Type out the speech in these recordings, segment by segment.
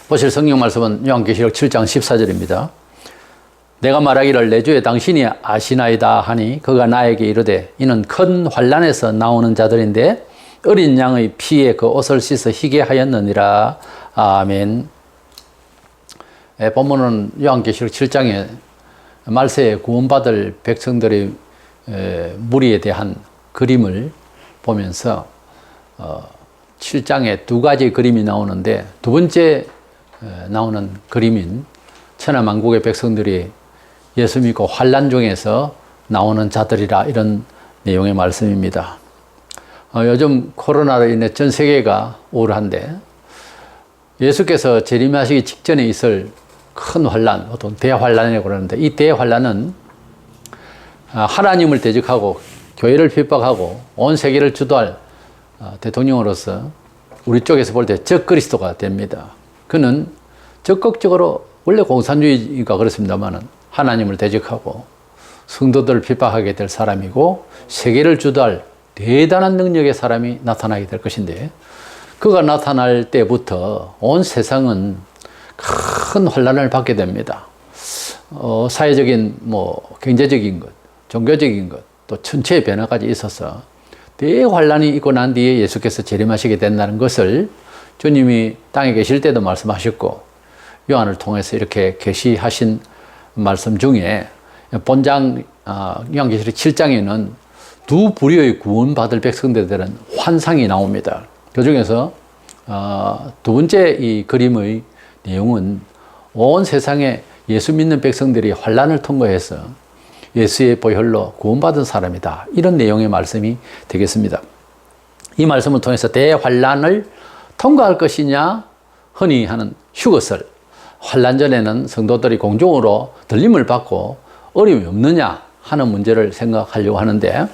보실 성경 말씀은 요한계시록 7장 14절입니다. 내가 말하기를 내 주에 당신이 아시나이다 하니 그가 나에게 이르되 이는 큰 환난에서 나오는 자들인데 어린 양의 피에 그 옷을 씻어 희게 하였느니라. 아멘. 본문은 요한계시록 7장에 말세에 구원받을 백성들의 무리에 대한 그림을 보면서 7장에 두 가지 그림이 나오는데 두 번째 나오는 그림인 천하만국의 백성들이 예수 믿고 환난 중에서 나오는 자들이라, 이런 내용의 말씀입니다. 요즘 코로나로 인해 전 세계가 우울한데 예수께서 재림하시기 직전에 있을 큰 환난, 보통 대환난이라고 그러는데, 이 대환난은 하나님을 대적하고 교회를 핍박하고 온 세계를 주도할 대통령으로서 우리 쪽에서 볼 때 적그리스도가 됩니다. 그는 적극적으로, 원래 공산주의가 그렇습니다만 하나님을 대적하고 성도들을 핍박하게 될 사람이고 세계를 주도할 대단한 능력의 사람이 나타나게 될 것인데, 그가 나타날 때부터 온 세상은 큰 환난을 받게 됩니다. 사회적인, 경제적인 것, 종교적인 것, 또 천체의 변화까지 있어서 대환난이 있고 난 뒤에 예수께서 재림하시게 된다는 것을 주님이 땅에 계실 때도 말씀하셨고 요한을 통해서 이렇게 계시하신 말씀 중에 본장 요한계시록 7장에는 두 부류의 구원받을 백성들은 환상이 나옵니다. 그 중에서 두 번째 이 그림의 내용은 온 세상에 예수 믿는 백성들이 환난을 통과해서 예수의 보혈로 구원받은 사람이다, 이런 내용의 말씀이 되겠습니다. 이 말씀을 통해서 대환난을 통과할 것이냐, 흔히 하는 휴거설, 환난 전에는 성도들이 공중으로 들림을 받고 어려움이 없느냐 하는 문제를 생각하려고 하는데,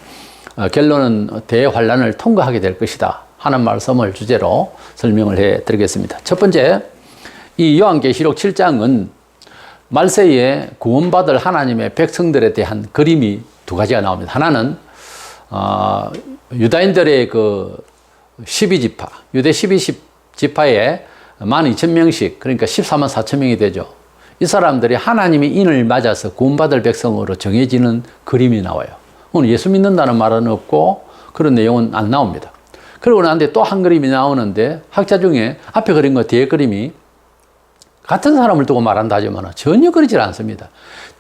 결론은 대환난을 통과하게 될 것이다 하는 말씀을 주제로 설명을 해 드리겠습니다. 첫 번째, 이 요한계시록 7장은 말세에 구원받을 하나님의 백성들에 대한 그림이 두 가지가 나옵니다. 하나는 유다인들의 그 12지파, 유대 12지파에 12,000명씩, 그러니까 14만 4천 명이 되죠. 이 사람들이 하나님의 인을 맞아서 구원받을 백성으로 정해지는 그림이 나와요. 오늘 예수 믿는다는 말은 없고 그런 내용은 안 나옵니다. 그러고 나는데 또 한 그림이 나오는데, 학자 중에 앞에 그림과 뒤에 그림이 같은 사람을 두고 말한다 하지만 전혀 그렇지 않습니다.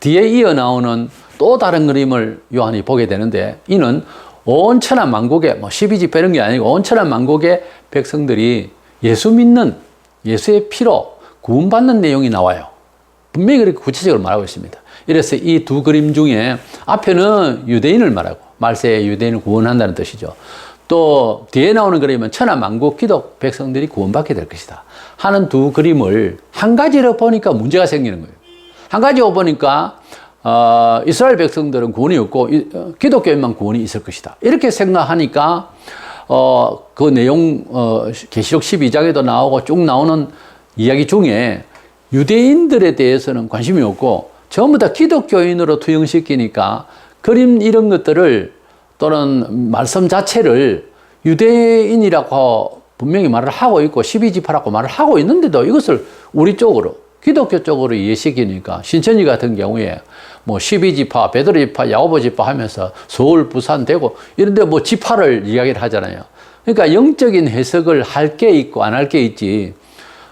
뒤에 이어 나오는 또 다른 그림을 요한이 보게 되는데, 이는 온 천하 만국의 12지파 이런 게 아니고 온 천하 만국의 백성들이 예수 믿는, 예수의 피로 구원받는 내용이 나와요. 분명히 그렇게 구체적으로 말하고 있습니다. 이래서 이 두 그림 중에 앞에는 유대인을 말하고 말세에 유대인을 구원한다는 뜻이죠. 또 뒤에 나오는 그림은 천하 만국 기독 백성들이 구원받게 될 것이다 하는 두 그림을 한 가지로 보니까 문제가 생기는 거예요. 한 가지로 보니까 이스라엘 백성들은 구원이 없고 기독교인만 구원이 있을 것이다, 이렇게 생각하니까 그 내용 계시록 12장에도 나오고 쭉 나오는 이야기 중에 유대인들에 대해서는 관심이 없고 전부 다 기독교인으로 투영시키니까 그림 이런 것들을 또는 말씀 자체를 유대인이라고 분명히 말을 하고 있고 12지파라고 말을 하고 있는데도 이것을 우리 쪽으로, 기독교 쪽으로 이해시키니까 신천지 같은 경우에 12지파, 베드로지파, 야고보지파 하면서 서울, 부산, 대구 이런 데 지파를 이야기를 하잖아요. 그러니까 영적인 해석을 할 게 있고 안 할 게 있지,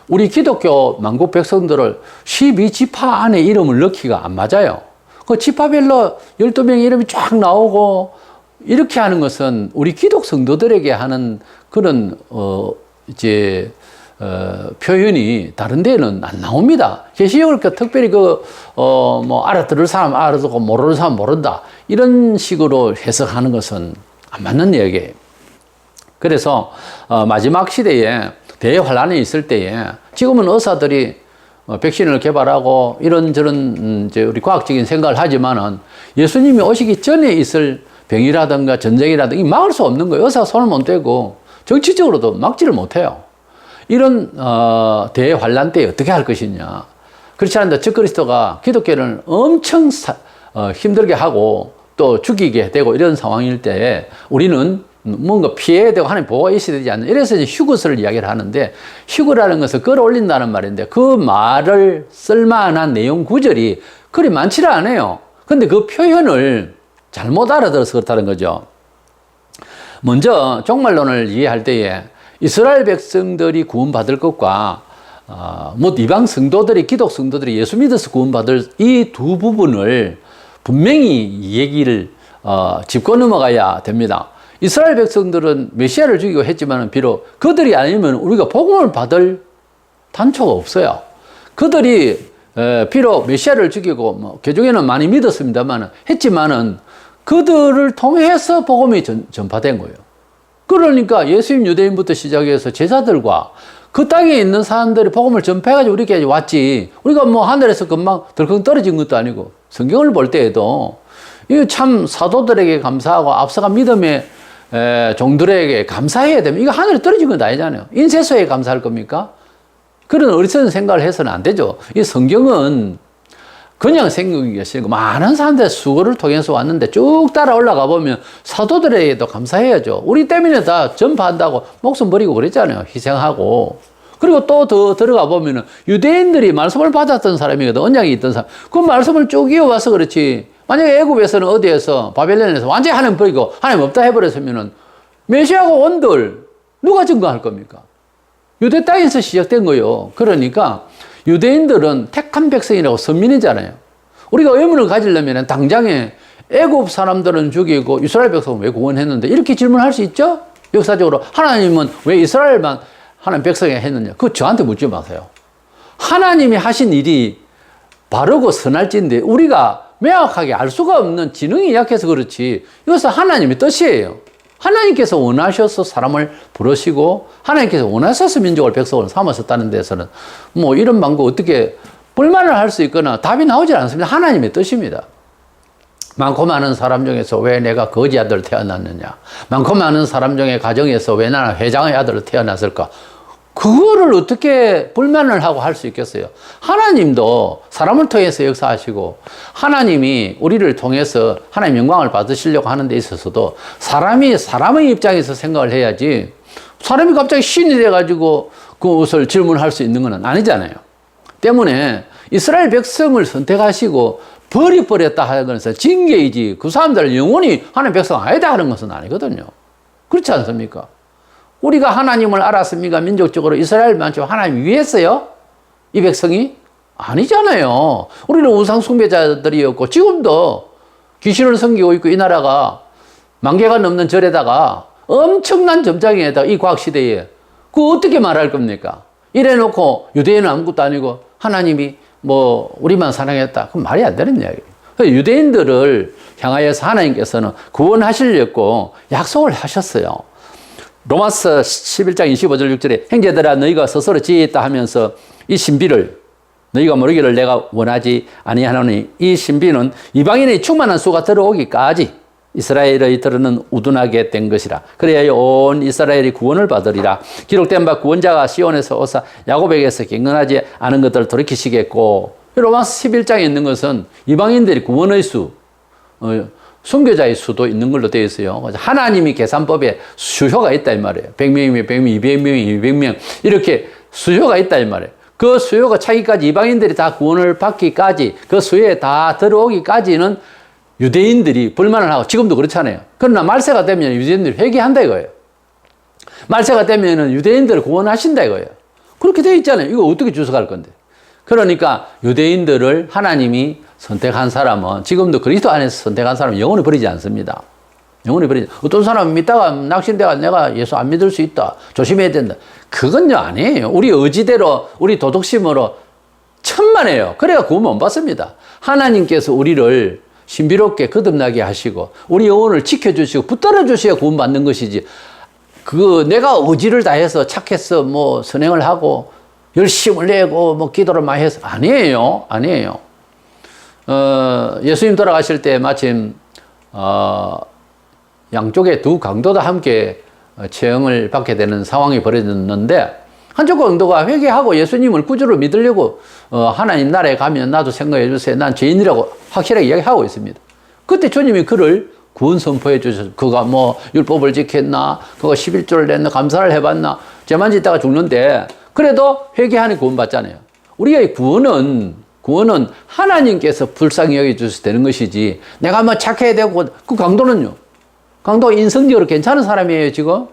우리 기독교 만국 백성들을 12지파 안에 이름을 넣기가 안 맞아요. 그 지파별로 12명의 이름이 쫙 나오고 이렇게 하는 것은 우리 기독 성도들에게 하는 그런 표현이 다른 데는 안 나옵니다. 계시록을 특별히 알아들을 사람 알아듣고 모르는 사람 모른다, 이런 식으로 해석하는 것은 안 맞는 얘기예요. 그래서 마지막 시대에 대환란이 있을 때에, 지금은 의사들이 백신을 개발하고 이런저런 우리 과학적인 생각을 하지만은 예수님이 오시기 전에 있을 병이라든가 전쟁이라든가 막을 수 없는 거예요. 의사가 손을 못 대고 정치적으로도 막지를 못해요. 이런 대환란 때에 어떻게 할 것이냐. 그렇지 않은데 적그리스도가 기독교를 엄청 힘들게 하고 또 죽이게 되고 이런 상황일 때에 우리는 뭔가 피해야 되고 하나님 보호가 있어야 되지 않나. 이래서 이제 휴거설을 이야기를 하는데, 휴거라는 것을 끌어올린다는 말인데, 그 말을 쓸만한 내용 구절이 그리 많지를 않아요. 근데 그 표현을 잘못 알아들어서 그렇다는 거죠. 먼저 종말론을 이해할 때에 이스라엘 백성들이 구원받을 것과 뭐 이방 성도들이, 기독 성도들이 예수 믿어서 구원받을 이 두 부분을 분명히 얘기를 짚고 넘어가야 됩니다. 이스라엘 백성들은 메시아를 죽이고 했지만 비록 그들이 아니면 우리가 복음을 받을 단초가 없어요. 그들이 비록 메시아를 죽이고 뭐 개중에는 많이 믿었습니다만 했지만은 그들을 통해서 복음이 전파된 거예요. 그러니까 예수님 유대인부터 시작해서 제자들과 그 땅에 있는 사람들이 복음을 전파해가지고 우리에게 왔지. 우리가 뭐 하늘에서 금방 덜컹 떨어진 것도 아니고, 성경을 볼 때에도 이 참 사도들에게 감사하고 앞서간 믿음의 종들에게 감사해야 되면 이거 하늘에 떨어진 건 아니잖아요. 인쇄소에 감사할 겁니까? 그런 어리석은 생각을 해서는 안 되죠. 이 성경은 그냥 생각이 계시고 많은 사람들의 수고를 통해서 왔는데 쭉 따라 올라가 보면 사도들에게도 감사해야죠. 우리 때문에 다 전파한다고 목숨 버리고 그랬잖아요. 희생하고. 그리고 또 더 들어가 보면은 유대인들이 말씀을 받았던 사람이거든. 언약이 있던 사람. 그 말씀을 쭉 이어와서 그렇지. 만약에 애굽에서는 어디에서 바벨론에서 완전히 하나님 버리고 하나님 없다 해버렸으면은 메시아가 온들 누가 증거할 겁니까? 유대 땅에서 시작된 거예요. 그러니까 유대인들은 택한 백성이라고 선민이잖아요. 우리가 의문을 가지려면 당장에 애굽 사람들은 죽이고 이스라엘 백성은 왜 구원했는데 이렇게 질문할 수 있죠? 역사적으로 하나님은 왜 이스라엘만 하나님 백성에 했느냐? 그거 저한테 묻지 마세요. 하나님이 하신 일이 바르고 선할지인데 우리가 명확하게 알 수가 없는 지능이 약해서 그렇지 이것은 하나님의 뜻이에요. 하나님께서 원하셔서 사람을 부르시고 하나님께서 원하셔서 민족을 백성을 삼으셨다는 데서는 뭐 이런 방법 어떻게 불만을 할 수 있거나 답이 나오질 않습니다. 하나님의 뜻입니다. 많고 많은 사람 중에서 왜 내가 거지 아들 태어났느냐? 많고 많은 사람 중에 가정에서 왜 나는 회장의 아들로 태어났을까? 그거를 어떻게 불만을 하고 할 수 있겠어요? 하나님도 사람을 통해서 역사하시고 하나님이 우리를 통해서 하나님 영광을 받으시려고 하는 데 있어서도 사람이 사람의 입장에서 생각을 해야지 사람이 갑자기 신이 돼가지고 그것을 질문할 수 있는 건 아니잖아요. 때문에 이스라엘 백성을 선택하시고 버렸다 하는 것은 징계이지 그 사람들 영원히 하나님 백성 아니다 하는 것은 아니거든요. 그렇지 않습니까? 우리가 하나님을 알았습니까? 민족적으로 이스라엘만큼 하나님 위했어요? 이 백성이? 아니잖아요. 우리는 우상 숭배자들이었고 지금도 귀신을 섬기고 있고 이 나라가 10,000개가 넘는 절에다가 엄청난 점장에다가 이 과학시대에 그거 어떻게 말할 겁니까? 이래놓고 유대인은 아무것도 아니고 하나님이 뭐 우리만 사랑했다. 그건 말이 안 되는 이야기예요. 유대인들을 향하여서 하나님께서는 구원하시려고 약속을 하셨어요. 로마서 11장 25절 6절에 형제들아 너희가 스스로 지혜있다 하면서 이 신비를 너희가 모르기를 내가 원하지 아니하노니 이 신비는 이방인의 충만한 수가 들어오기까지 이스라엘의 들은 우둔하게 된 것이라. 그래야 온 이스라엘이 구원을 받으리라. 기록된 바 구원자가 시온에서 오사 야곱에게서 경건하지 않은 것들을 돌이키시겠고. 로마서 11장에 있는 것은 이방인들이 구원의 수, 순교자의 수도 있는 걸로 되어 있어요. 하나님이 계산법에 수효가 있다 이 말이에요. 100명이면 100명, 200명이면 200명 이렇게 수효가 있다 이 말이에요. 그 수효가 차기까지 이방인들이 다 구원을 받기까지 그 수효에 다 들어오기까지는 유대인들이 불만을 하고 지금도 그렇잖아요. 그러나 말세가 되면 유대인들이 회개한다 이거예요. 말세가 되면 유대인들을 구원하신다 이거예요. 그렇게 되어 있잖아요. 이거 어떻게 주석할 건데. 그러니까 유대인들을 하나님이 선택한 사람은 지금도 그리스도 안에서 선택한 사람은 영원히 버리지 않습니다. 영원히 버리지. 어떤 사람은 믿다가 낙심되가 내가 예수 안 믿을 수 있다. 조심해야 된다. 그건요 아니에요. 우리 의지대로 우리 도덕심으로 천만에요. 그래야 구원 못 받습니다. 하나님께서 우리를 신비롭게 거듭나게 하시고 우리 영혼을 지켜주시고 붙들어 주셔야 구원 받는 것이지. 내가 의지를 다해서 착해서 뭐 선행을 하고 열심을 내고 뭐 기도를 많이 해서 아니에요. 아니에요. 예수님 돌아가실 때 마침 양쪽에 두 강도가 함께 처형을 받게 되는 상황이 벌어졌는데 한쪽 강도가 회개하고 예수님을 구주로 믿으려고 하나님 나라에 가면 나도 생각해 주세요. 난 죄인이라고 확실하게 이야기하고 있습니다. 그때 주님이 그를 구원 선포해 주셔서 그가 뭐 율법을 지켰나, 그가 11조를 냈나, 감사를 해봤나, 죄만 짓다가 죽는데 그래도 회개하니 구원받잖아요. 우리의 구원은 하나님께서 불쌍히 여겨주셔서 되는 것이지, 내가 뭐 착해야 되고, 그 강도는요? 강도가 인성적으로 괜찮은 사람이에요, 지금?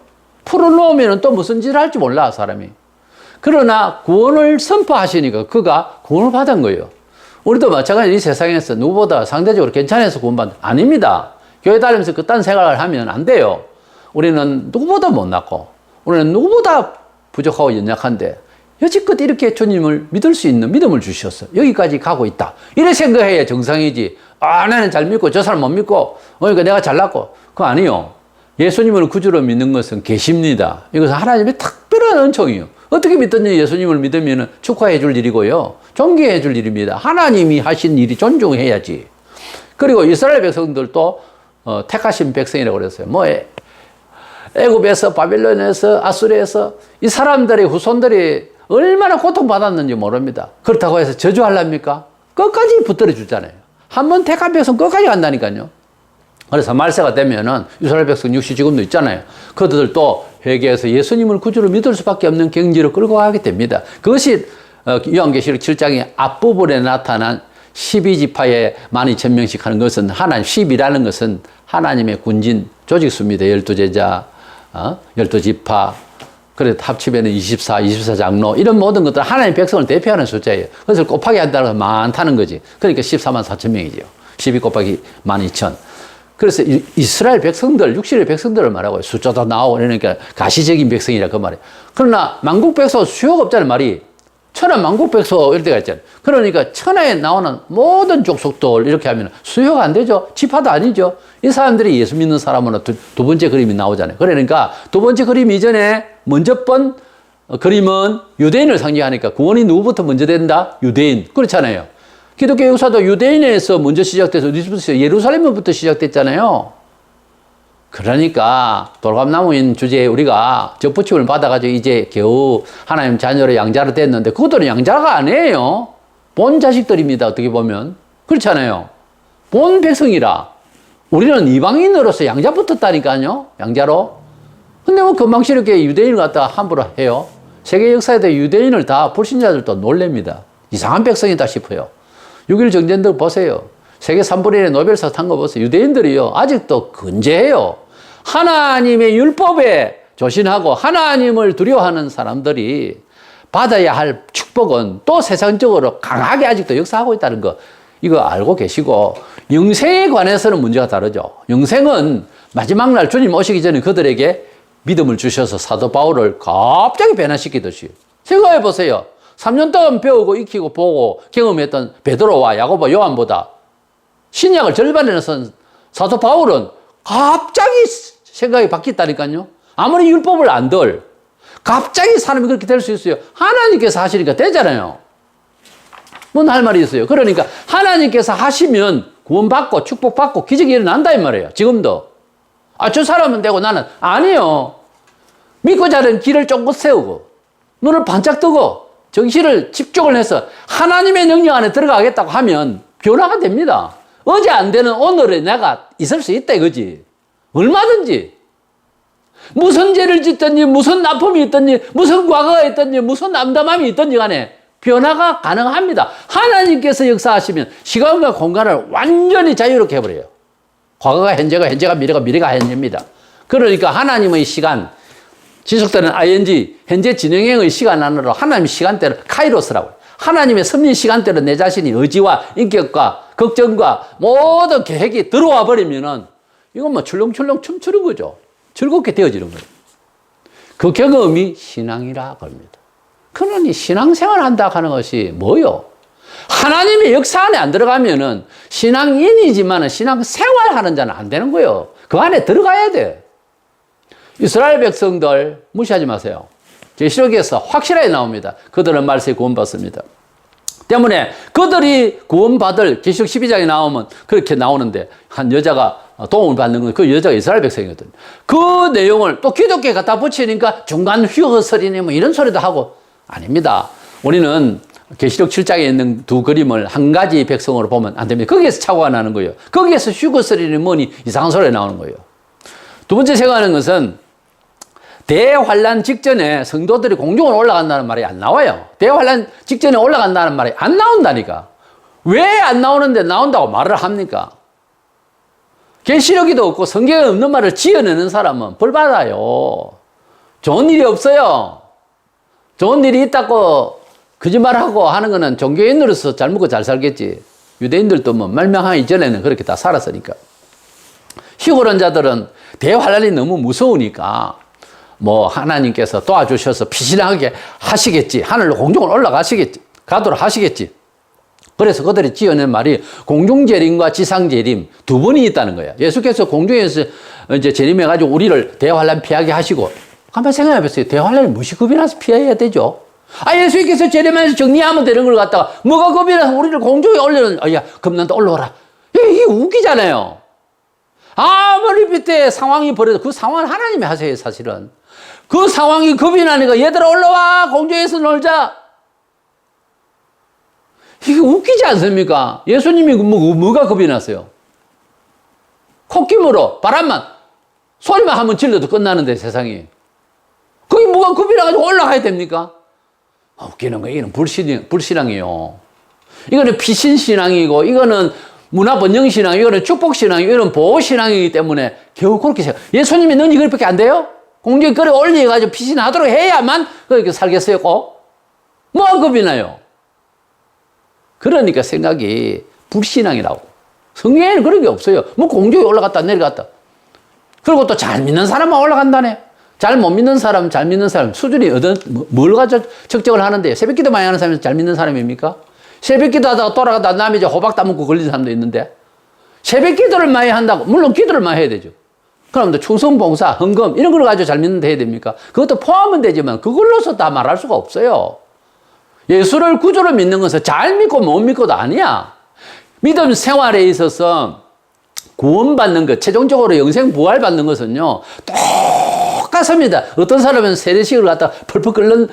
풀어놓으면 또 무슨 짓을 할지 몰라, 사람이. 그러나 구원을 선포하시니까 그가 구원을 받은 거예요. 우리도 마찬가지로 이 세상에서 누구보다 상대적으로 괜찮아서 구원받는, 아닙니다. 교회 다니면서 그딴 생각을 하면 안 돼요. 우리는 누구보다 못났고, 우리는 누구보다 부족하고 연약한데, 여지껏 이렇게 주님을 믿을 수 있는 믿음을 주셨어. 여기까지 가고 있다. 이래 생각해야 정상이지. 아, 나는 잘 믿고 저 사람 못 믿고, 그러니까 내가 잘났고. 그거 아니요. 예수님을 구주로 믿는 것은 계십니다. 이것은 하나님의 특별한 은총이요. 어떻게 믿든지 예수님을 믿으면 축하해 줄 일이고요. 존경해 줄 일입니다. 하나님이 하신 일이 존중해야지. 그리고 이스라엘 백성들도 택하신 백성이라고 그랬어요. 뭐 애굽에서, 바빌론에서, 아수르에서 이 사람들의 후손들이 얼마나 고통받았는지 모릅니다. 그렇다고 해서 저주하랍니까? 끝까지 붙들어 주잖아요. 한번 택한 백성 끝까지 간다니까요. 그래서 말세가 되면은 이스라엘 백성 육시 지금도 있잖아요. 그들도 회개해서 예수님을 구주로 믿을 수밖에 없는 경지로 끌고 가게 됩니다. 그것이 요한계시록 7장의 앞부분에 나타난 12지파에 12,000명씩 하는 것은 하나님, 10이라는 것은 하나님의 군진 조직수입니다. 12제자, 12지파, 그래 합치면 24장로, 이런 모든 것들 하나님의 백성을 대표하는 숫자예요. 그것을 곱하기 한다는 건 많다는 거지. 그러니까 144,000명이죠. 12 곱하기 12,000. 그래서 이스라엘 백성들, 육신의 백성들을 말하고 숫자도 나오고 그러니까 가시적인 백성이라 그 말이에요. 그러나 만국 백성 수요가 없잖아요, 말이. 천하 만국 백성 이럴 때가 있잖아요. 그러니까 천하에 나오는 모든 족속들 이렇게 하면 수요가 안 되죠. 지파도 아니죠. 이 사람들이 예수 믿는 사람은 두 번째 그림이 나오잖아요. 그러니까 두 번째 그림 이전에 먼저 번 그림은 유대인을 상징하니까 구원이 누구부터 먼저 된다? 유대인. 그렇잖아요. 기독교 역사도 유대인에서 먼저 시작돼서 어디서부터 예루살렘부터 시작됐잖아요. 그러니까 돌감나무인 주제에 우리가 접붙임을 받아가지고 이제 겨우 하나님 자녀로 양자로 됐는데 그것들은 양자가 아니에요. 본 자식들입니다. 어떻게 보면. 그렇잖아요. 본 백성이라. 우리는 이방인으로서 양자 붙었다니까요. 양자로. 근데 뭐 금방스럽게 유대인을 갖다가 함부로 해요. 세계 역사에도 유대인을 다 불신자들도 놀랍니다. 이상한 백성이다 싶어요. 6.1 정전들 보세요. 세계 3분의 1의 노벨상 탄 거 보세요. 유대인들이요. 아직도 근제해요. 하나님의 율법에 조신하고 하나님을 두려워하는 사람들이 받아야 할 축복은 또 세상적으로 강하게 아직도 역사하고 있다는 거, 이거 알고 계시고, 영생에 관해서는 문제가 다르죠. 영생은 마지막 날 주님 오시기 전에 그들에게 믿음을 주셔서 사도 바울을 갑자기 변화시키듯이. 생각해 보세요. 3년 동안 배우고 익히고 보고 경험했던 베드로와 야고보, 요한보다 신약을 절반이나 쓴 사도 바울은 갑자기 생각이 바뀌었다니까요. 아무리 율법을 안들 갑자기 사람이 그렇게 될 수 있어요. 하나님께서 하시니까 되잖아요. 뭔 할 말이 있어요. 그러니까 하나님께서 하시면 구원받고 축복받고 기적이 일어난다 이 말이에요. 지금도. 아, 저 사람은 되고 나는 아니요. 믿고 자는 길을 쫑긋 세우고 눈을 반짝 뜨고 정신을 집중을 해서 하나님의 능력 안에 들어가겠다고 하면 변화가 됩니다. 어제 안 되는 오늘에 내가 있을 수 있다 이거지. 얼마든지. 무슨 죄를 짓든지 무슨 나쁨이 있든지 무슨 과거가 있든지 무슨 남담함이 있든지 간에 변화가 가능합니다. 하나님께서 역사하시면 시간과 공간을 완전히 자유롭게 해버려요. 과거가 현재가, 현재가 미래가, 미래가 현재입니다. 그러니까 하나님의 시간, 지속되는 ing, 현재 진행형의 시간 안으로 하나님의 시간대를 카이로스라고 해요. 하나님의 섭리 시간대로 내 자신이 의지와 인격과 걱정과 모든 계획이 들어와 버리면은 이건 뭐 출렁출렁 춤추는 거죠. 즐겁게 되어지는 거예요. 그 경험이 신앙이라 합니다. 그러니 신앙생활 한다 하는 것이 뭐요? 하나님의 역사 안에 안 들어가면은 신앙인이지만 신앙생활 하는 자는 안 되는 거예요. 그 안에 들어가야 돼. 이스라엘 백성들 무시하지 마세요. 계시록에서 확실하게 나옵니다. 그들은 말세에 구원받습니다. 때문에 그들이 구원받을 계시록 12장에 나오면 그렇게 나오는데 한 여자가 도움을 받는 건 그 여자가 이스라엘 백성이거든요. 그 내용을 또 기독교에 갖다 붙이니까 중간 휘어서리네 뭐 이런 소리도 하고 아닙니다. 우리는 계시록 7장에 있는 두 그림을 한 가지 백성으로 보면 안 됩니다. 거기에서 착오가 나는 거예요. 거기에서 휴거 소리는 뭐니 이상한 소리가 나오는 거예요. 두 번째 생각하는 것은 대환란 직전에 성도들이 공중으로 올라간다는 말이 안 나와요. 대환란 직전에 올라간다는 말이 안 나온다니까. 왜 안 나오는데 나온다고 말을 합니까? 계시록에도 없고 성경에 없는 말을 지어내는 사람은 벌 받아요. 좋은 일이 없어요. 좋은 일이 있다고 거짓말하고 하는 거는 종교인으로서 잘 먹고 잘 살겠지. 유대인들도 뭐 말명하기 전에는 그렇게 다 살았으니까. 희고론자들은 대환란이 너무 무서우니까 뭐 하나님께서 도와주셔서 피신하게 하시겠지. 하늘로 공중으로 올라가시겠지. 가도록 하시겠지. 그래서 그들이 지어낸 말이 공중재림과 지상재림 두 번이 있다는 거야. 예수께서 공중에서 이제 재림해가지고 우리를 대환란 피하게 하시고, 한번 생각해 보세요. 대환란이 무엇이 겁이 나서 피해야 되죠? 예수께서 재림해서 정리하면 되는 걸 갖다가 뭐가 겁이 나서 우리를 공중에 올려는, 야, 겁난다, 올라오라. 이게 웃기잖아요. 아무리 밑에 상황이 벌어도 그 상황은 하나님이 하세요, 사실은. 그 상황이 겁이 나니까 얘들아 올라와, 공중에서 놀자. 이게 웃기지 않습니까? 예수님이 뭐가 겁이 났어요? 콧김으로 바람만 소리만 한번 질러도 끝나는데 세상이. 그게 뭐가 겁이 나가지고 올라가야 됩니까? 웃기는 거 이거는 불신앙이에요. 이거는 피신신앙이고 이거는 문화번영신앙, 이거는 축복신앙, 이거는 보호신앙이기 때문에 겨우 그렇게 생각. 예수님이 넌 이거밖에 안 돼요? 공중에 끌어 올려가지고 피신하도록 해야만 그렇게 살겠어요, 꼭? 뭐가 겁이 나요? 그러니까 생각이 불신앙이라고. 성경에는 그런 게 없어요. 뭐 공중에 올라갔다 내려갔다. 그리고 또 잘 믿는 사람만 올라간다네. 잘 못 믿는 사람, 잘 믿는 사람 수준이 뭘 가지고 측정을 하는데, 새벽기도 많이 하는 사람이 잘 믿는 사람입니까? 새벽기도 하다가 돌아가다 남이 이제 호박 따먹고 걸린 사람도 있는데, 새벽기도를 많이 한다고, 물론 기도를 많이 해야 되죠. 그럼 또 충성봉사, 헌금 이런 걸 가지고 잘 믿는데 해야 됩니까? 그것도 포함은 되지만 그걸로서 다 말할 수가 없어요. 예수를 구주로 믿는 것은 잘 믿고 못 믿고도 아니야. 믿음 생활에 있어서 구원받는 것, 최종적으로 영생 부활 받는 것은요, 똑같습니다. 어떤 사람은 세례식을 갖다 펄펄 끓는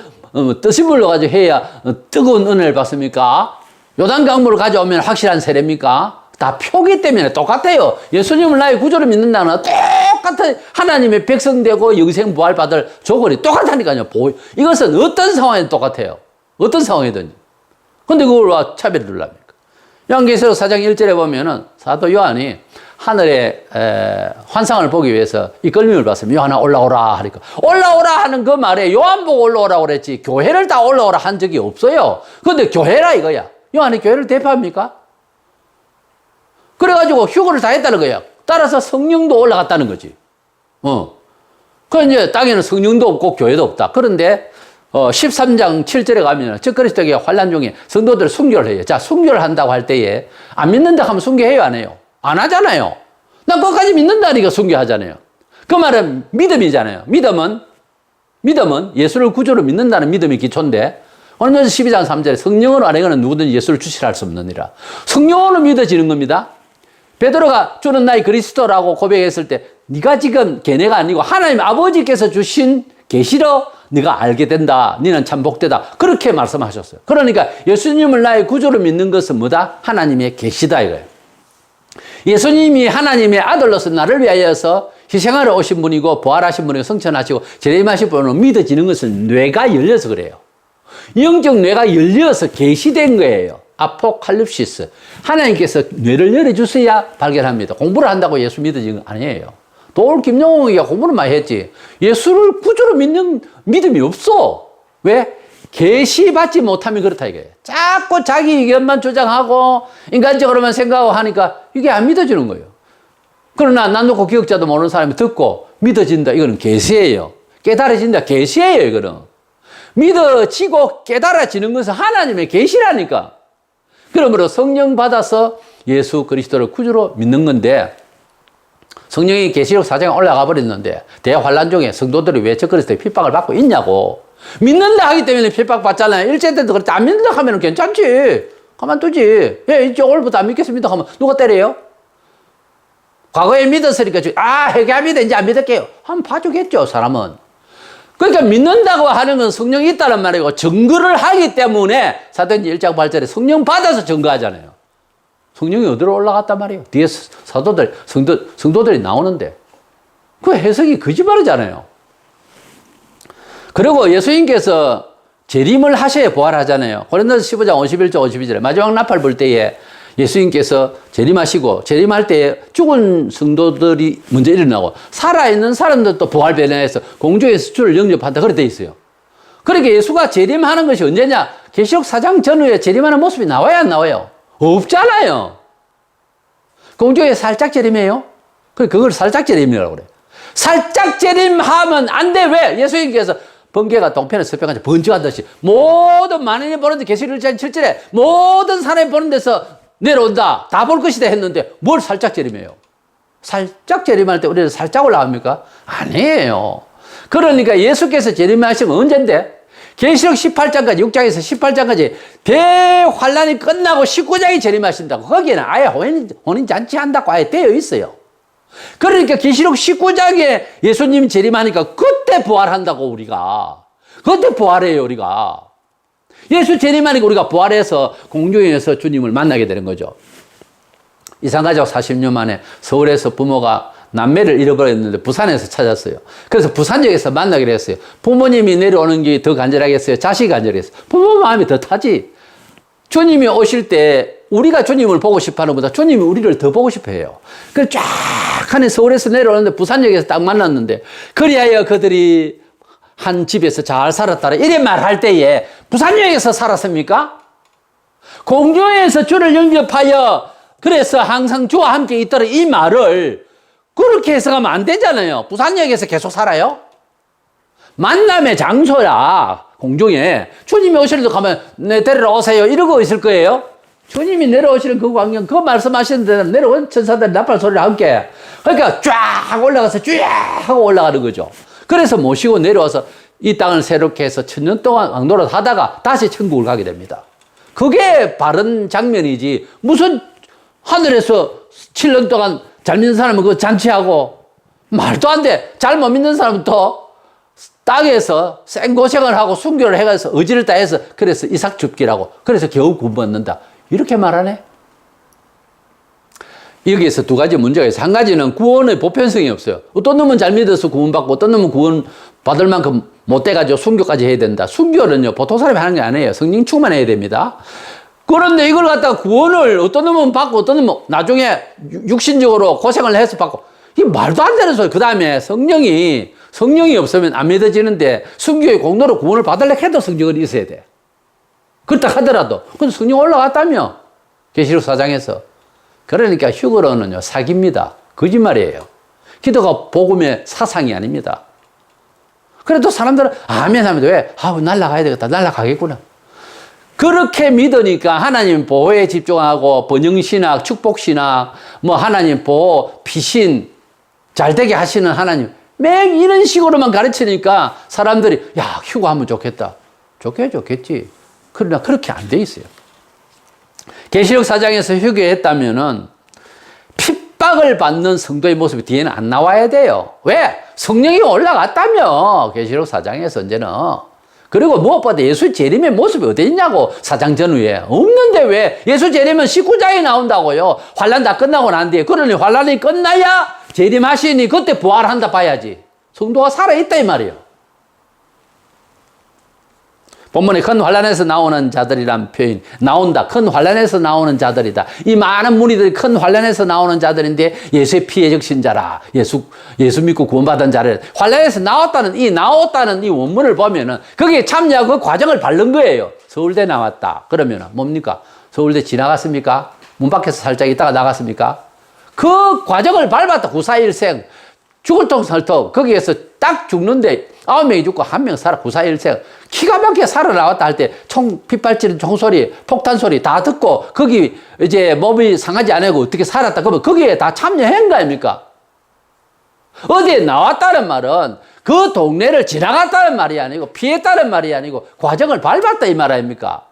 뜨신 물로 가지고 해야 뜨거운 은혜를 받습니까? 요단강물을 가져오면 확실한 세례입니까? 다 표기 때문에 똑같아요. 예수님을 나의 구주로 믿는다는 건 똑같은 하나님의 백성 되고 영생 부활 받을 조건이 똑같다니까요. 이것은 어떤 상황에도 똑같아요. 어떤 상황이든지. 근데 그걸 왜 차별을 두랍니까? 요한계시록 4장 1절에 보면은 사도 요한이 하늘에 환상을 보기 위해서 이끌림을 받습니다. 요한아 올라오라 하니까 올라오라 하는 그 말에 요한 보고 올라오라고 그랬지 교회를 다 올라오라 한 적이 없어요. 근데 교회라 이거야. 요한이 교회를 대표합니까? 그래가지고 휴거를 다 했다는 거야. 따라서 성령도 올라갔다는 거지. 그 이제 땅에는 성령도 없고 교회도 없다. 그런데 13장 7절에 가면 적그리스도의 환란 중에 성도들 순교를 해요. 자, 순교를 한다고 할 때에 안 믿는다 하면 순교해요, 안 해요? 안 하잖아요. 난 그것까지 믿는다니까 순교하잖아요. 그 말은 믿음이잖아요. 믿음은 예수를 구주로 믿는다는 믿음이 기초인데, 오늘 12장 3절에 성령으로 아래거는 누구든지 예수를 주시라 할 수 없느니라. 성령으로 믿어지는 겁니다. 베드로가 주는 나의 그리스도라고 고백했을 때 네가 지금 걔네가 아니고 하나님 아버지께서 주신 계시로 네가 알게 된다. 너는 참 복되다. 그렇게 말씀하셨어요. 그러니까 예수님을 나의 구주로 믿는 것은 뭐다? 하나님의 계시다 이거예요. 예수님이 하나님의 아들로서 나를 위하여서 희생하러 오신 분이고 부활하신 분이고 성천하시고 재림하신 분으로 믿어지는 것은 뇌가 열려서 그래요. 영적 뇌가 열려서 계시된 거예요. 아포칼립시스. 하나님께서 뇌를 열어주셔야 발견합니다. 공부를 한다고 예수 믿어지는 건 아니에요. 또 김용웅이가 공부를 많이 했지. 예수를 구주로 믿는 믿음이 없어. 왜? 계시받지 못하면 그렇다 이거예요. 자꾸 자기 의견만 주장하고 인간적으로만 생각하고 하니까 이게 안 믿어지는 거예요. 그러나 난 놓고 기억자도 모르는 사람이 듣고 믿어진다. 이거는 계시예요. 깨달아진다. 계시예요. 이거는. 믿어지고 깨달아지는 것은 하나님의 계시라니까. 그러므로 성령 받아서 예수 그리스도를 구주로 믿는 건데, 성령이 계시록 4장에 올라가 버렸는데 대환란 중에 성도들이 왜 적그리스도의 핍박을 받고 있냐고. 믿는다 하기 때문에 핍박받잖아요. 일제 때도 그렇지. 안 믿는다 하면 괜찮지. 가만두지. 예, 이제 오늘부터 안 믿겠습니다 하면 누가 때려요? 과거에 믿었으니까 회개합니다. 이제 안 믿을게요. 한번 봐주겠죠, 사람은. 그러니까 믿는다고 하는 건 성령이 있다는 말이고 증거를 하기 때문에 사도행전 1장 8절에 성령 받아서 증거하잖아요. 성령이 어디로 올라갔단 말이에요? 뒤에 사도들, 성도들이 나오는데 그 해석이 거짓말이잖아요. 그리고 예수님께서 재림을 하셔야 부활하잖아요. 고린도서 15장 51절 52절에 마지막 나팔 불 때에 예수님께서 재림하시고 재림할 때에 죽은 성도들이 먼저 일어나고 살아있는 사람들도 부활 변화해서 공중에서 주를 영접한다 그렇게 돼 있어요. 그러니까 예수가 재림하는 것이 언제냐? 계시록 4장 전후에 재림하는 모습이 나와야 안 나와요? 없잖아요. 공중에 살짝 재림해요? 그걸 살짝 재림이라고 그래요. 살짝 재림하면 안 돼. 왜? 예수님께서 번개가 동편에 서편까지 번쩍하듯이 모든 만인이 보는데 계시록 1장 7절에 모든 사람이 보는 데서 내려온다. 다 볼 것이다 했는데 뭘 살짝 재림해요? 살짝 재림할 때 우리는 살짝 올라갑니까? 아니에요. 그러니까 예수께서 재림하신 건 언젠데? 계시록 18장까지 6장에서 18장까지 대환란이 끝나고 19장이 재림하신다고. 거기에는 아예 혼인잔치 한다고 아예 되어 있어요. 그러니까 계시록 19장에 예수님 재림하니까 그때 부활한다고 우리가. 그때 부활해요 우리가. 예수 재림하니까 우리가 부활해서 공중에서 주님을 만나게 되는 거죠. 이산가족 40년 만에 서울에서 부모가 남매를 잃어버렸는데 부산에서 찾았어요. 그래서 부산역에서 만나기로 했어요. 부모님이 내려오는 게 더 간절하겠어요? 자식이 간절했어요? 부모 마음이 더 타지. 주님이 오실 때 우리가 주님을 보고 싶어하는 것보다 주님이 우리를 더 보고 싶어 해요. 그래서 쫙 하는 서울에서 내려오는데 부산역에서 딱 만났는데 그리하여 그들이 한 집에서 잘 살았다라 이래 말할 때에 부산역에서 살았습니까? 공중에서 주를 영접하여 그래서 항상 주와 함께 있더라 이 말을 그렇게 해석하면 안 되잖아요. 부산역에서 계속 살아요? 만남의 장소야 공중에. 주님이 오시는 데 가면 내 데리러 오세요 이러고 있을 거예요. 주님이 내려오시는 그 광경 그 말씀하시는 데는 내려온 천사들 나팔 소리와 함께 그러니까 쫙 올라가서 쫙 하고 올라가는 거죠. 그래서 모시고 내려와서 이 땅을 새롭게 해서 천년 동안 왕노릇 하다가 다시 천국을 가게 됩니다. 그게 바른 장면이지 무슨 하늘에서 7년 동안 잘 믿는 사람은 그거 잔치하고 말도 안 돼. 잘 못 믿는 사람은 또 땅에서 생고생을 하고 순교를 해가서 의지를 다해서 그래서 이삭 줍기라고 그래서 겨우 구원받는다. 이렇게 말하네. 여기에서 두 가지 문제가 있어요. 한 가지는 구원의 보편성이 없어요. 어떤 놈은 잘 믿어서 구원받고 어떤 놈은 구원 받을 만큼 못 돼가지고 순교까지 해야 된다. 순교는요 보통 사람이 하는 게 아니에요. 성령 충만해야 됩니다. 그런데 이걸 갖다가 구원을 어떤 놈은 받고 어떤 놈은 나중에 육신적으로 고생을 해서 받고 이게 말도 안 되는 소리. 그 다음에 성령이 없으면 안 믿어지는데 순교의 공로로 구원을 받으려고 해도 성령이 있어야 돼. 그렇다 하더라도 근데 성령 올라갔다며 계시록 4장에서. 그러니까 휴거로는요 사기입니다. 거짓말이에요. 기도가 복음의 사상이 아닙니다. 그래도 사람들은 아멘 하면 왜? 날아가야 되겠다. 날아가겠구나. 그렇게 믿으니까 하나님 보호에 집중하고 번영신학, 축복신학, 하나님 보호, 피신, 잘되게 하시는 하나님 맹 이런 식으로만 가르치니까 사람들이 야 휴거하면 좋겠다. 좋겠지. 그러나 그렇게 안 돼 있어요. 계시록 4장에서 휴거했다면은 핍박을 받는 성도의 모습이 뒤에는 안 나와야 돼요. 왜? 성령이 올라갔다며 계시록 4장에서 이제는. 그리고 무엇보다 예수 재림의 모습이 어디 있냐고 4장 전후에. 없는데 왜? 예수 재림은 19장에 나온다고요. 환란 다 끝나고 난 뒤에. 그러니 환란이 끝나야 재림하시니 그때 부활한다 봐야지. 성도가 살아있다 이 말이에요. 본문에 큰 환란에서 나오는 자들이란 표현 나온다. 큰 환란에서 나오는 자들이다. 이 많은 무리들이 큰 환란에서 나오는 자들인데 예수의 피해 적신자라. 예수 믿고 구원받은 자를 환란에서 나왔다는 이 원문을 보면은 거기에 참여하고 그 과정을 밟는 거예요. 서울대 나왔다. 그러면은 뭡니까? 서울대 지나갔습니까? 문 밖에서 살짝 있다가 나갔습니까? 그 과정을 밟았다. 구사일생 죽을 통설통 거기에서 딱 죽는데 9명이 죽고 1명 살아. 구사일생 기가 막히게 살아나왔다 할 때 핏발치는 총소리 폭탄 소리 다 듣고 거기 이제 몸이 상하지 않고 어떻게 살았다 그러면 거기에 다 참여한 거 아닙니까? 어디에 나왔다는 말은 그 동네를 지나갔다는 말이 아니고 피했다는 말이 아니고 과정을 밟았다 이 말 아닙니까?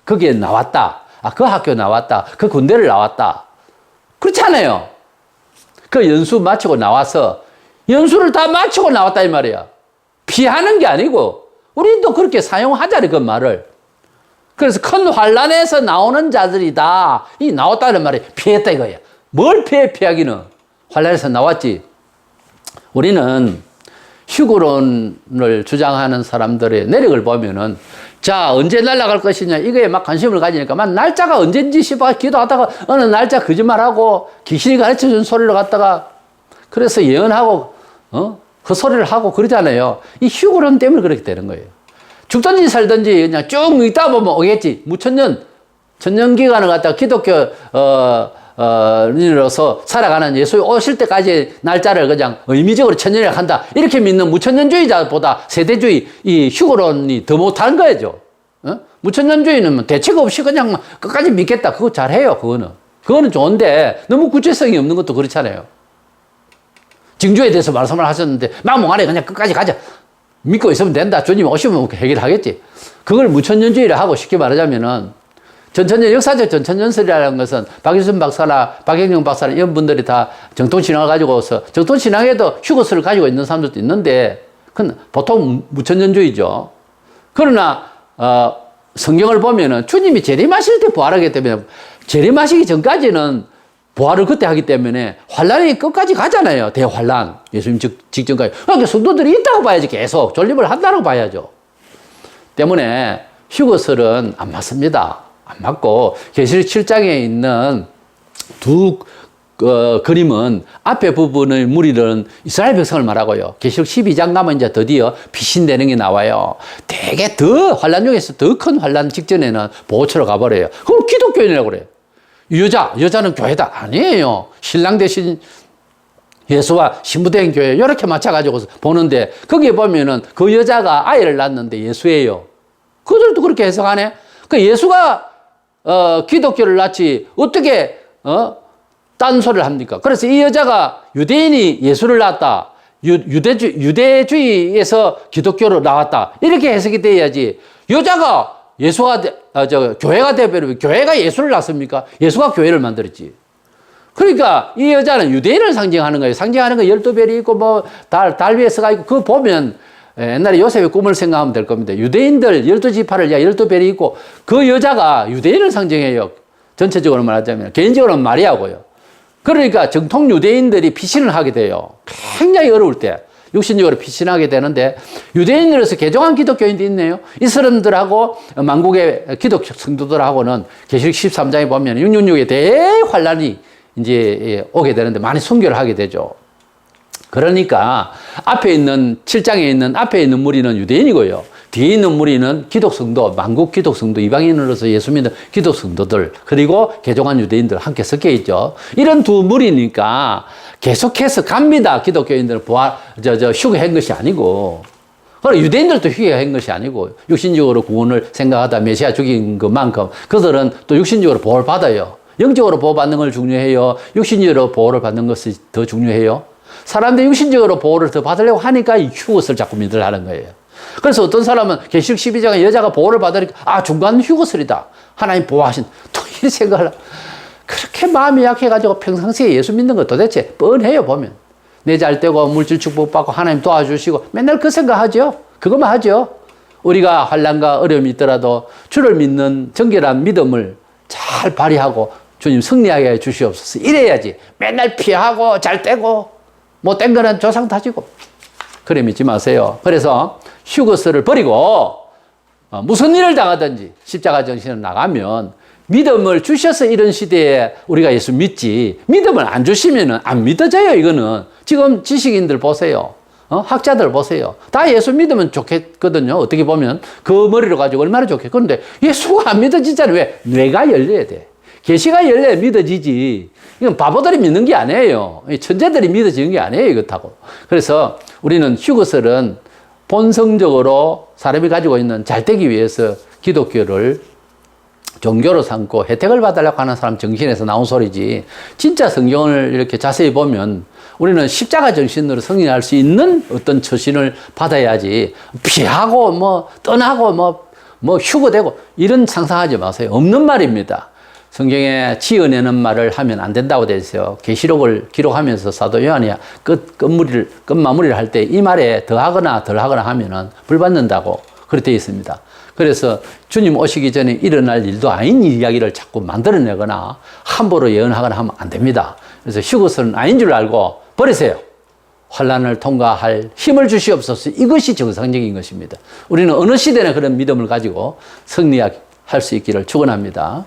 거기에 나왔다. 그 학교 나왔다. 그 군대를 나왔다. 그렇잖아요. 그 연수 마치고 나와서 연수를 다 마치고 나왔다 이 말이야. 피하는 게 아니고 우리도 그렇게 사용하자니 그 말을. 그래서 큰 환란에서 나오는 자들이다. 이 나왔다는 말이 피했다 이거야. 뭘 피하기는. 환란에서 나왔지. 우리는 휴거론을 주장하는 사람들의 내력을 보면은 자 언제 날아갈 것이냐 이거에 막 관심을 가지니까 막 날짜가 언젠지 싶어 기도하다가 어느 날짜 거짓말하고 귀신이 가르쳐준 소리를 갖다가 그래서 예언하고 그 소리를 하고 그러잖아요. 이 휴거론 때문에 그렇게 되는 거예요. 죽든지 살든지 그냥 쭉 있다 보면 오겠지. 무천년 천년 기간을 갖다가 기독교 인으로서 살아가는 예수 오실 때까지 날짜를 그냥 의미적으로 천년이라 한다. 이렇게 믿는 무천년주의자보다 세대주의 이 휴거론이 더 못하는 거죠. 무천년주의는 대책 없이 그냥 끝까지 믿겠다. 그거 잘해요. 그거는 좋은데 너무 구체성이 없는 것도 그렇잖아요. 징조에 대해서 말씀을 하셨는데 막몽안에 그냥 끝까지 가자. 믿고 있으면 된다. 주님 오시면 해결하겠지. 그걸 무천년주의를 하고 쉽게 말하자면은 전천년, 역사적 전천년설이라는 것은 박유순 박사나 박영영 박사나 이런 분들이 다 정통신앙을 가지고서 정통신앙에도 휴거설을 가지고 있는 사람들도 있는데 그건 보통 무천년주의죠. 그러나 성경을 보면은 주님이 재림하실 때 부활하기 때문에 재림하시기 전까지는 부활을 그때 하기 때문에 환란이 끝까지 가잖아요. 대환란. 예수님 직전까지. 그러니까 성도들이 있다고 봐야지. 계속 존립을 한다고 봐야죠. 때문에 휴거설은 안 맞습니다. 안 맞고 계시록 7장에 있는 두 그림은 앞에 부분의 무리는 이스라엘 백성을 말하고요. 계시록 12장 가면 이제 드디어 피신되는 게 나와요. 되게 더 환란 중에서 더 큰 환란 직전에는 보호처로 가버려요. 그럼 기독교인이라고 그래요. 여자는 교회다. 아니에요. 신랑 대신 예수와 신부된 교회 이렇게 맞춰가지고 보는데 거기에 보면은 그 여자가 아이를 낳았는데 예수예요. 그들도 그렇게 해석하네. 그 예수가 기독교를 낳지 어떻게 딴소리를 합니까? 그래서 이 여자가 유대인이 예수를 낳았다. 유대주의에서 기독교로 나왔다. 이렇게 해석이 돼야지. 여자가 예수가 교회가 되버리면 교회가 예수를 낳습니까? 예수가 교회를 만들었지. 그러니까 이 여자는 유대인을 상징하는 거예요. 상징하는 거 12별이 있고 뭐 달 위에 서가 있고 그거 보면 옛날에 요셉의 꿈을 생각하면 될 겁니다. 유대인들 12지파를 12별이 있고 그 여자가 유대인을 상징해요. 전체적으로 말하자면 개인적으로는 마리아고요. 그러니까 정통 유대인들이 피신을 하게 돼요. 굉장히 어려울 때 육신적으로 피신하게 되는데 유대인으로서 개종한 기독교인도 있네요. 이 사람들하고 만국의 기독교 성도들하고는 계시록 13장에 보면 666의 대환란이 이제 오게 되는데 많이 순교를 하게 되죠. 그러니까 앞에 있는 7장에 있는 앞에 있는 무리는 유대인이고요. 뒤에 있는 무리는 기독성도, 만국 기독성도, 이방인으로서 예수 믿는 기독성도들, 그리고 개종한 유대인들 함께 섞여 있죠. 이런 두 무리니까 계속해서 갑니다. 기독교인들은 휴거한 것이 아니고. 그리고 유대인들도 휴거한 것이 아니고, 육신적으로 구원을 생각하다 메시아 죽인 것만큼 그들은 또 육신적으로 보호를 받아요. 영적으로 보호받는 걸 중요해요? 육신적으로 보호를 받는 것이 더 중요해요? 사람들이 육신적으로 보호를 더 받으려고 하니까 이 휴거를 자꾸 믿으려 하는 거예요. 그래서 어떤 사람은 계시록 12장에 여자가 보호를 받으니까 중간 휴거설이다. 하나님 보호하신. 또 이런 생각을 하고. 그렇게 마음이 약해가지고 평상시에 예수 믿는 거 도대체 뻔해요 보면. 내 잘 되고 물질 축복받고 하나님 도와주시고 맨날 그 생각하죠. 그것만 하죠. 우리가 환난과 어려움이 있더라도 주를 믿는 정결한 믿음을 잘 발휘하고 주님 승리하게 해 주시옵소서. 이래야지. 맨날 피하고 잘 떼고 못된 거는 조상 다지고 그래 믿지 마세요. 그래서 휴거설을 버리고 무슨 일을 당하든지 십자가 정신을 나가면 믿음을 주셔서 이런 시대에 우리가 예수 믿지 믿음을 안 주시면 안 믿어져요. 이거는 지금 지식인들 보세요. 학자들 보세요. 다 예수 믿으면 좋겠거든요. 어떻게 보면 그 머리로 가지고 얼마나 좋겠. 그런데 예수가 안 믿어지잖아요. 왜? 뇌가 열려야 돼. 계시가 열려야 믿어지지. 이건 바보들이 믿는 게 아니에요. 천재들이 믿어지는 게 아니에요. 이것하고. 그래서 우리는 휴거설은 본성적으로 사람이 가지고 있는 잘 되기 위해서 기독교를 종교로 삼고 혜택을 받으려고 하는 사람 정신에서 나온 소리지. 진짜 성경을 이렇게 자세히 보면 우리는 십자가 정신으로 승리할 수 있는 어떤 처신을 받아야지 피하고 떠나고 휴거되고 이런 상상하지 마세요. 없는 말입니다. 성경에 지어내는 말을 하면 안 된다고 되어 있어요. 계시록을 기록하면서 사도 요한이 끝마무리를 할 때 이 말에 더하거나 덜하거나 하면은 불받는다고 그렇게 되어 있습니다. 그래서 주님 오시기 전에 일어날 일도 아닌 이야기를 자꾸 만들어내거나 함부로 예언하거나 하면 안 됩니다. 그래서 휴거설은 아닌 줄 알고 버리세요. 환난을 통과할 힘을 주시옵소서. 이것이 정상적인 것입니다. 우리는 어느 시대나 그런 믿음을 가지고 승리할 수 있기를 축원합니다.